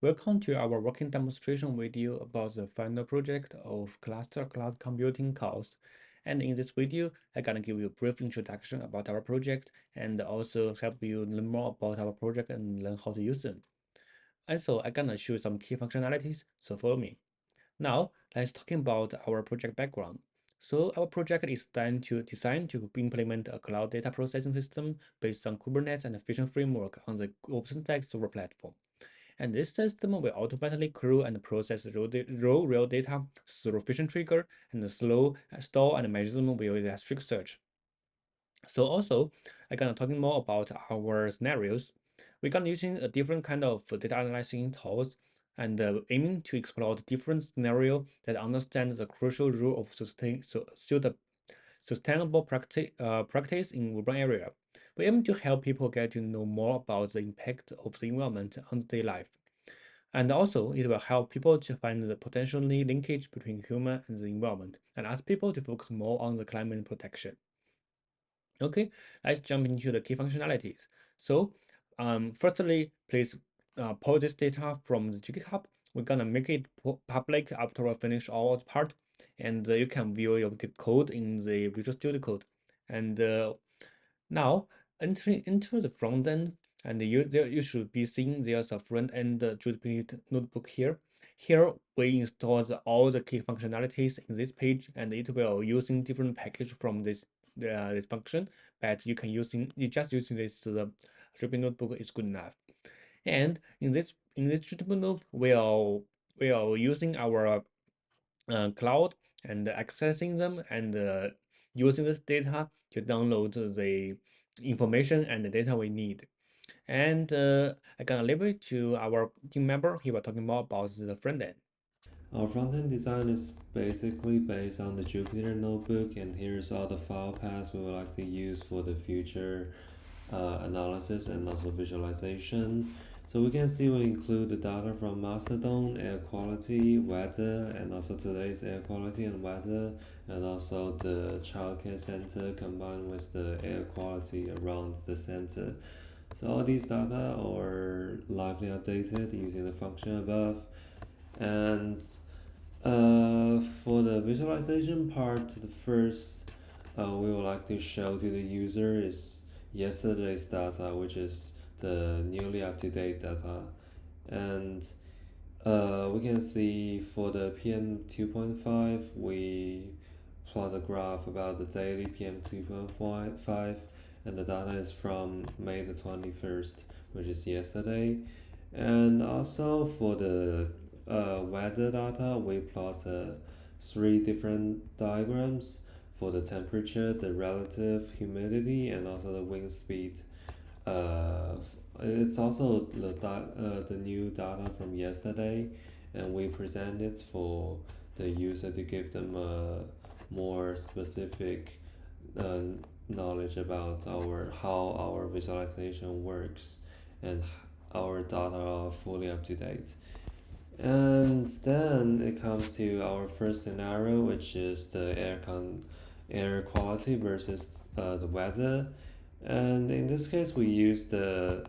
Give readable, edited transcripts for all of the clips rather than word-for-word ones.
Welcome to our working demonstration video about the final project of Cluster Cloud Computing course. And in this video, I'm gonna give you a brief introduction about our project and also help you learn more about our project and learn how to use them. And so I'm gonna show you some key functionalities, so follow me. Now, let's talk about our project background. So our project is designed to implement a cloud data processing system based on Kubernetes and a Fission framework on the OpenStack server platform. And this system will automatically accrue and process raw real data through Fission trigger and slow store and measure them with elastic search. So also, I'm gonna talking more about our scenarios. We're gonna using a different kind of data analyzing tools and aiming to explore the different scenario that understands the crucial role of sustainable practice in urban area. We aim to help people get to know more about the impact of the environment on daily life. And also, it will help people to find the potential linkage between human and the environment and ask people to focus more on the climate protection. Okay, let's jump into the key functionalities. So, firstly, please pull this data from the GitHub. We're gonna make it public after we finish all the part, and you can view the code in the Visual Studio Code. And now, entering into the front end, and you should be seeing there's a front end Jupyter notebook here. Here we installed all the key functionalities in this page, and it will using different package from this function. But you just using this Jupyter notebook is good enough. And in this Jupyter notebook, we are using our cloud and accessing them and using this data to download the information and the data we need. And I'm gonna leave it to our team member. He will talking more about the front end. Our front-end design is basically based on the Jupyter notebook, and here's all the file paths we would like to use for the future analysis and also visualization. So we can see we include the data from Mastodon, air quality, weather, and also today's air quality and weather, and also the childcare center combined with the air quality around the center. So all these data are lively updated using the function above. And for the visualization part, the first we would like to show to the user is yesterday's data, which is the newly up-to-date data. And we can see for the PM 2.5, we plot a graph about the daily PM 2.5, and the data is from May the 21st, which is yesterday. And also for the weather data, we plot three different diagrams for the temperature, the relative humidity, and also the wind speed. Uh, it's also the new data from yesterday, and we present it for the user to give them a more specific uh, knowledge about our how our visualization works, and our data are fully up to date. And then it comes to our first scenario, which is the air quality versus the weather. And in this case, we use the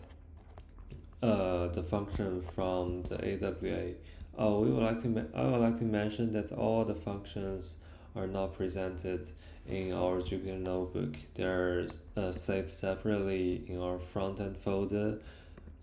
function from the AWA. I would like to mention that all the functions are not presented in our Jupyter notebook. They're saved separately in our front end folder.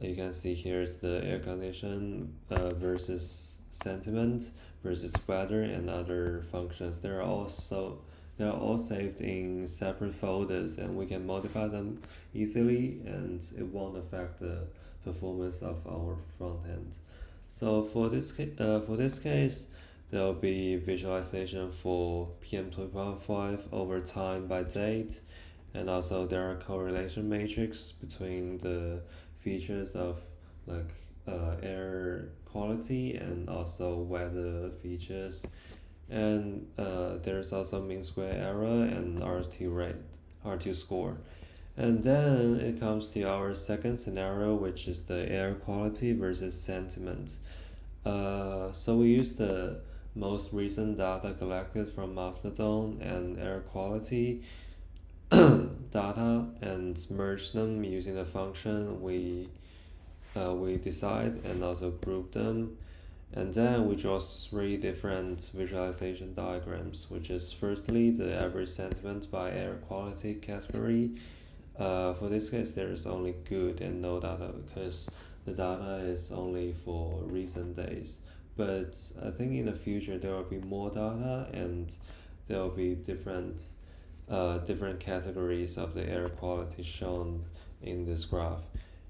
You can see here's the air condition versus sentiment versus weather and other functions. They're all saved in separate folders, and we can modify them easily, and it won't affect the performance of our front end. So for this case, there will be visualization for PM 2.5 over time by date, and also there are correlation matrix between the features of like air quality and also weather features, and there's also mean square error and R2 rate, R2 score. And then it comes to our second scenario, which is the air quality versus sentiment. So we use the most recent data collected from Mastodon and air quality data and merge them using the function we decide and also group them, and then we draw three different visualization diagrams, which is firstly the average sentiment by air quality category. For this case, there is only good and no data because the data is only for recent days. But I think in the future there will be more data and there will be different categories of the air quality shown in this graph.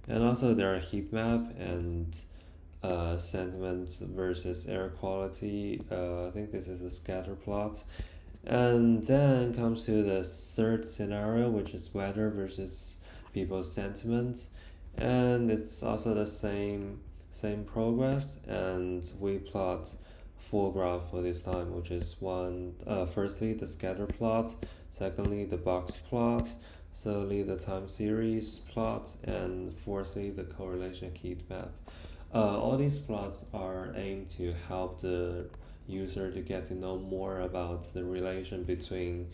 And also there are heat map and sentiment versus air quality. I think this is a scatter plot. And then comes to the third scenario, which is weather versus people's sentiment. And it's also the same progress. And we plot four graph for this time, which is firstly the scatter plot, secondly the box plot, thirdly the time series plot, and fourthly the correlation heat map. All these plots are aimed to help the user to get to know more about the relation between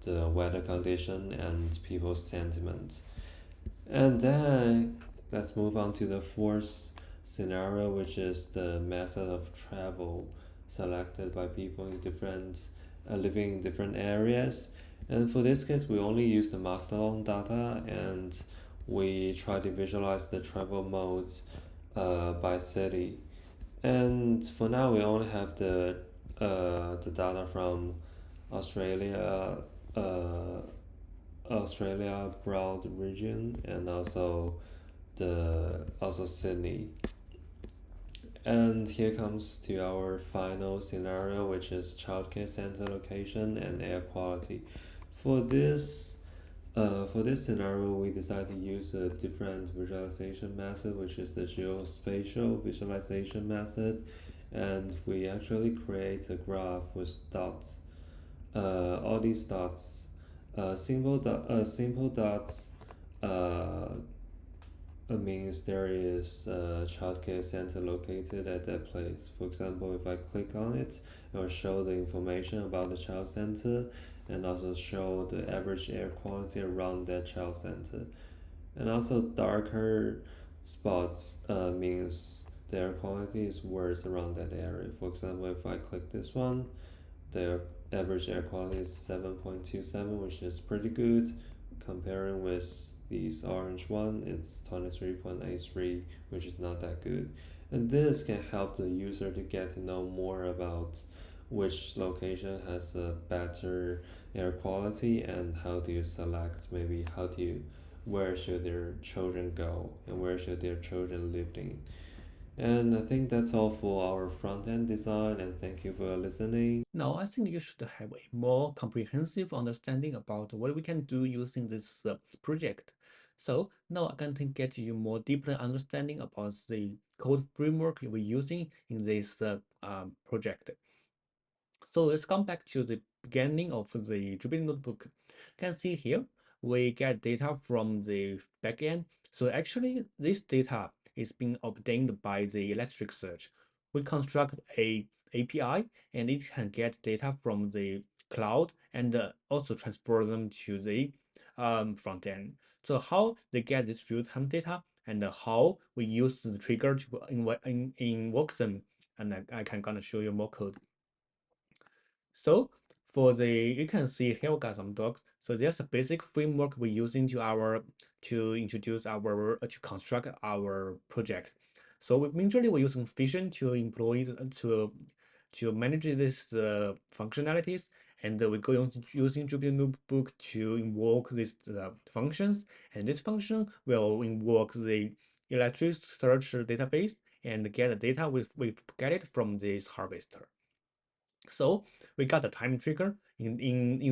the weather condition and people's sentiment. And then let's move on to the fourth scenario, which is the method of travel selected by people in living in different areas. And for this case, we only use the Mastodon data and we try to visualize the travel modes by city. And for now, we only have the data from Australia, uh, Australia broad region, and also Sydney. And here comes to our final scenario, which is childcare center location and air quality. For this for this scenario, we decided to use a different visualization method, which is the geospatial visualization method, and we actually create a graph with dots. All these dots, simple dots, uh, means there is a childcare center located at that place. For example, if I click on it, it will show the information about the child center and also show the average air quality around that child center. And also darker spots means the air quality is worse around that area. For example, if I click this one, the average air quality is 7.27, which is pretty good. Comparing with this orange one, it's 23.83, which is not that good. And this can help the user to get to know more about which location has a better air quality and how do you select, maybe where should their children go and where should their children live in. And I think that's all for our front end design, and thank you for listening. Now, I think you should have a more comprehensive understanding about what we can do using this project. So now I can get you more deeper understanding about the code framework we're using in this project. So let's come back to the beginning of the Jupyter Notebook. You can see here, we get data from the backend. So actually, this data is being obtained by the Elasticsearch. We construct a API, and it can get data from the cloud and also transfer them to the front end. So how they get this real-time data and how we use the trigger to invoke them, and I can gonna show you more code. So for the, you can see here we got some docs. So there's a basic framework we using to introduce our to construct our project. So we majorly we're using Fission to employ to manage this functionalities, and we go using Jupyter Notebook to invoke these functions, and this function will invoke the Elasticsearch database and get the data we get it from this harvester. So we got the time trigger in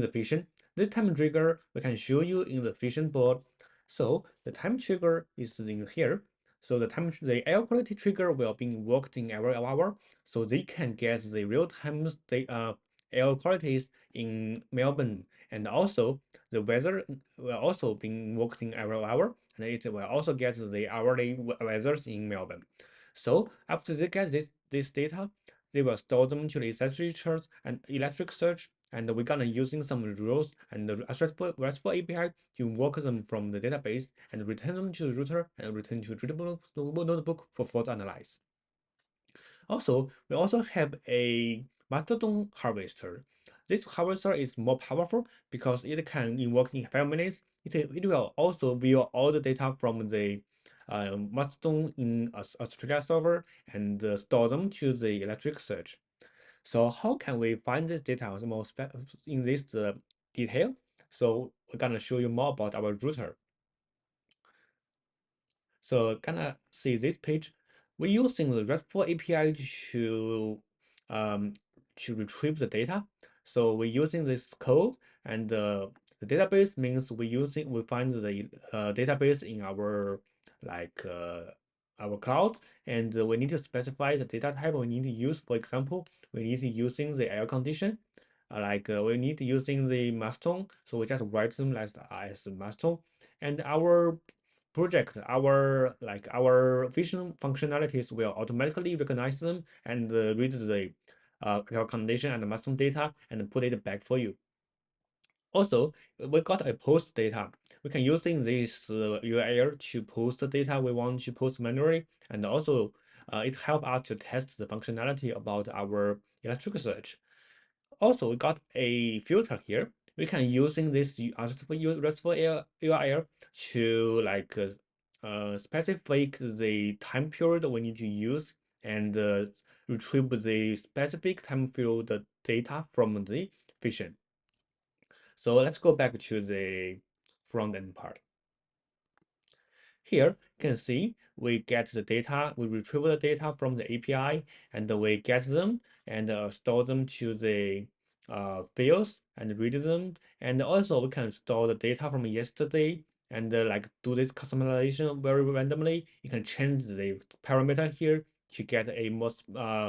the Fission. This time trigger we can show you in the Fission board. So the time trigger is in here. So the air quality trigger will be invoked in every hour, so they can get the real-time air qualities in Melbourne, and also the weather will also be invoked in every hour, and it will also get the hourly weathers in Melbourne. So after they get this data, they will store them to the Elasticsearch and Elasticsearch, And we're gonna using some rules and the RESTful API to invoke them from the database and return them to the router and return to the readable notebook for further analyze. Also, we also have a Mastodon harvester. This harvester is more powerful because it can invoke in 5 minutes. It will also view all the data from the Mastodon in Australia server and store them to the electric search. So how can we find this data more in this detail? So we're gonna show you more about our router. So gonna see this page. We're using the RESTful API um, to retrieve the data. So we're using this code, and the database means we find the database in our like our cloud, and we need to specify the data type we need to use. For example, we need to using the air condition. We need using the Mastodon, so we just write them as Mastodon, and our project, our vision functionalities will automatically recognize them and read the condition and the Mastodon data and put it back for you. Also, we got a post data. We can using this URL to post the data we want to post manually, and also it help us to test the functionality about our electric search. Also, we got a filter here. We can using this RESTful URL to specify the time period we need to use and retrieve the specific time period data from the vision. So let's go back to the front end part. Here, you can see we get the data, we retrieve the data from the API, and we get them and store them to the fields and read them. And also, we can store the data from yesterday and do this customization very randomly. You can change the parameter here to get a more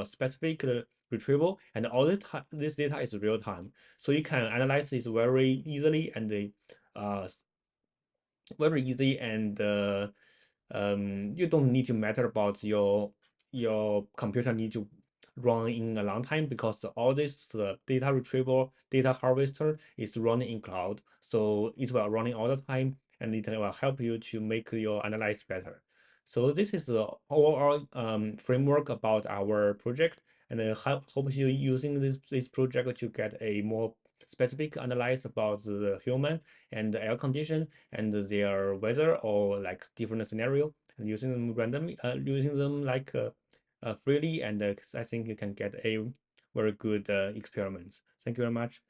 specific retrieval. And all this data is real time, so you can analyze this very easily and uh, very easy and you don't need to matter about your computer need to run in a long time because all this data retrieval, data harvester is running in cloud, so it will running all the time and it will help you to make your analyze better. So this is the overall framework about our project, and I hope you using this project to get a more specific analyze about the human and the air condition and their weather or like different scenario, and using them randomly, using them freely, and I think you can get a very good experiment. Thank you very much.